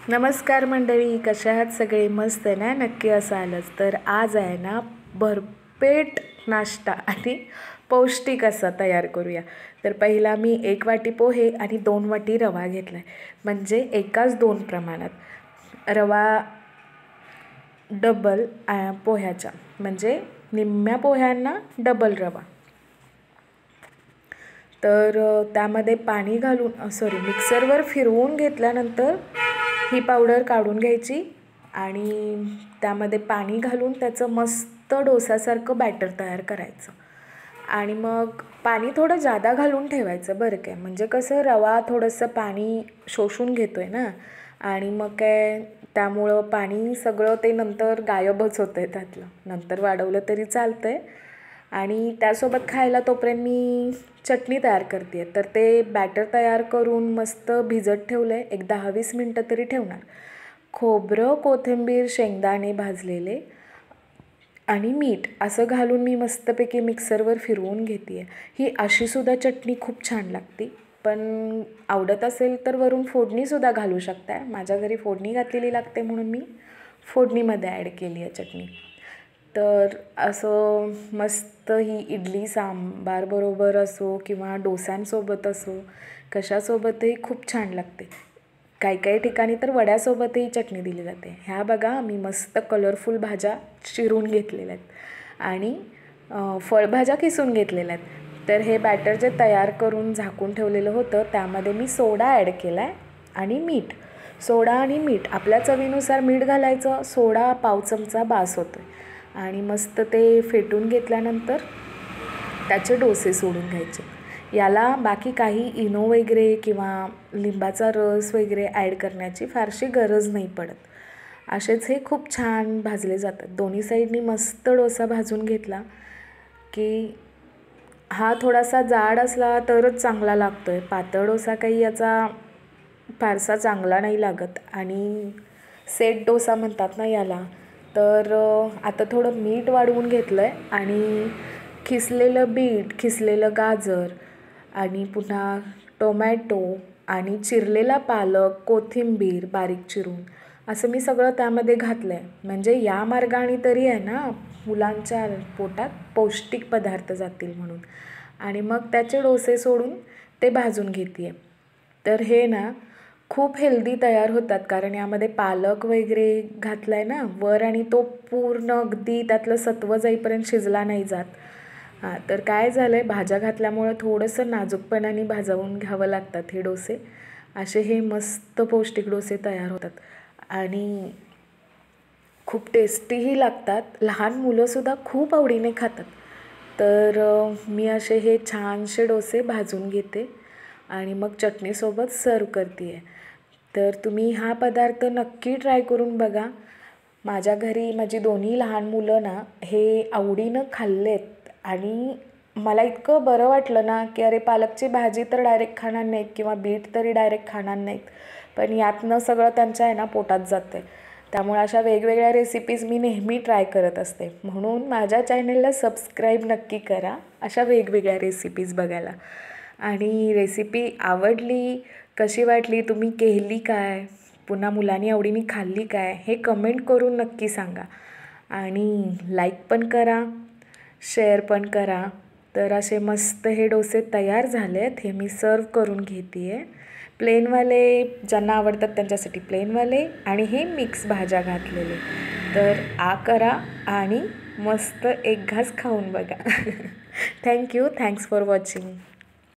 नमस्कार मंडळी, कशा आहात सगळे? मस्त ना? नक्की असालच. तर आज आहे ना भरपेट नाश्ता आणि पौष्टिक असा तयार करूया. तर पहिला मी 1 वाटी पोहे आणि 2 वाटी रवा घेतला आहे. म्हणजे एकाच 2 प्रमाणात रवा डबल पोह्याच्या, म्हणजे निम्म्या पोह्यांना डबल रवा. तर त्यामध्ये पाणी घालून मिक्सरवर फिरवून घेतल्यानंतर ही पावडर काढून घ्यायची आणि त्यामध्ये पाणी घालून त्याचं मस्त डोसासारखं बॅटर तयार करायचं. आणि मग पाणी थोडं जादा घालून ठेवायचं बरं काय, म्हणजे कसं रवा थोडंसं पाणी शोषून घेतो आहे ना, आणि मग काय त्यामुळं पाणी सगळं ते नंतर गायबच होतं आहे त्यातलं. नंतर वाढवलं तरी चालतं आहे. आणि त्यासोबत खायला तोपर्यंत मी चटणी तयार करते आहे. तर ते बॅटर तयार करून मस्त भिजत ठेवलं आहे, एक 10-20 मिनटं तरी ठेवणार. खोबरं, कोथिंबीर, शेंगदाणे भाजलेले आणि मीठ असं घालून मी मस्तपैकी मिक्सरवर फिरवून घेते आहे. ही अशीसुद्धा चटणी खूप छान लागते, पण आवडत असेल तर वरून फोडणीसुद्धा घालू शकता. माझ्या घरी फोडणी घातलेली लागते म्हणून मी फोडणीमध्ये ॲड केली आहे चटणी. तर असं मस्त ही इडली सांबार बरोबर असो किंवा डोस्यांसोबत असो, कशासोबतही खूप छान लागते. काही ठिकाणी तर वड्यासोबतही चटणी दिली जाते. ह्या बघा मी मस्त कलरफुल भाज्या चिरून घेतलेल्या आहेत आणि फळभाज्या किसून घेतलेल्या आहेत. तर हे बॅटर जे तयार करून झाकून ठेवलेलं होतं त्यामध्ये मी सोडा ॲड केला आहे आणि मीठ. सोडा आणि मीठ आपल्या चवीनुसार मीठ घालायचं, सोडा पाव चमचा बास होतो आहे. आणि मस्त ते फेटून घेतल्यानंतर त्याचे डोसे सोडून घ्यायचे. याला बाकी काही इनो वगैरे किंवा लिंबाचा रस वगैरे ॲड करण्याची फारशी गरज नाही पडत. असेच हे खूप छान भाजले जातात. दोन्ही साईडनी मस्त डोसा भाजून घेतला की हा थोडासा जाड असला तरच चांगला लागतो आहे. पातळ डोसा काही याचा फारसा चांगला नाही लागत. आणि सेट डोसा म्हणतात ना याला. तर आता थोडं मीठ वाढवून घेतलं आहे आणि खिसलेलं बीट, खिसलेलं गाजर आणि पुन्हा टोमॅटो आणि चिरलेला पालक, कोथिंबीर बारीक चिरून असं मी सगळं त्यामध्ये घातलं आहे. म्हणजे या मार्गाने तरी आहे ना मुलांच्या पोटात पौष्टिक पदार्थ जातील म्हणून. आणि मग त्याचे डोसे सोडून ते भाजून घेते आहे. तर हे ना खूप हेल्दी तयार होतात, कारण यामध्ये पालक वगैरे घातला आहे ना वर, आणि तो पूर्ण अगदी त्यातलं सत्व जाईपर्यंत शिजला नाही जात. तर काय झालं आहे, भाज्या घातल्यामुळं थोडंसं नाजूकपणाने भाजवून घ्यावं लागतात हे डोसे. असे हे मस्त पौष्टिक डोसे तयार होतात आणि खूप टेस्टीही लागतात. लहान मुलंसुद्धा खूप आवडीने खातात. तर मी असे हे छानसे डोसे भाजून घेते आणि मग चटणीसोबत सर्व करते आहे. तर तुम्ही हा पदार्थ नक्की ट्राय करून बघा. माझ्या घरी माझी दोन्ही लहान मुलं ना हे आवडीनं खाल्लेत आणि मला इतकं बरं वाटलं ना की अरे पालकची भाजी तर डायरेक्ट खाणार नाहीत किंवा बीट तरी डायरेक्ट खाणार नाहीत, पण यातनं सगळं त्यांच्या आहे ना पोटात जातं आहे. त्यामुळे अशा वेगवेगळ्या रेसिपीज मी नेहमी ट्राय करत असते. म्हणून माझ्या चॅनलला सबस्क्राईब नक्की करा अशा वेगवेगळ्या रेसिपीज बघायला. आणि रेसिपी आवडली, कशी वाटली, तुम्ही केली काय, पुन्हा मुलांनी आवडीने खाल्ली काय, हे कमेंट करून नक्की सांगा. आणि लाईक पण करा, शेअर पण करा. तर असे मस्त हे डोसे तयार झाले आहेत. हे मी सर्व करून घेते आहे. प्लेनवाले ज्यांना आवडतात त्यांच्यासाठी प्लेनवाले आणि हे मिक्स भाज्या घातलेले. तर करा आणि मस्त एक घास खाऊन बघा. थँक्यू. Thanks for watching.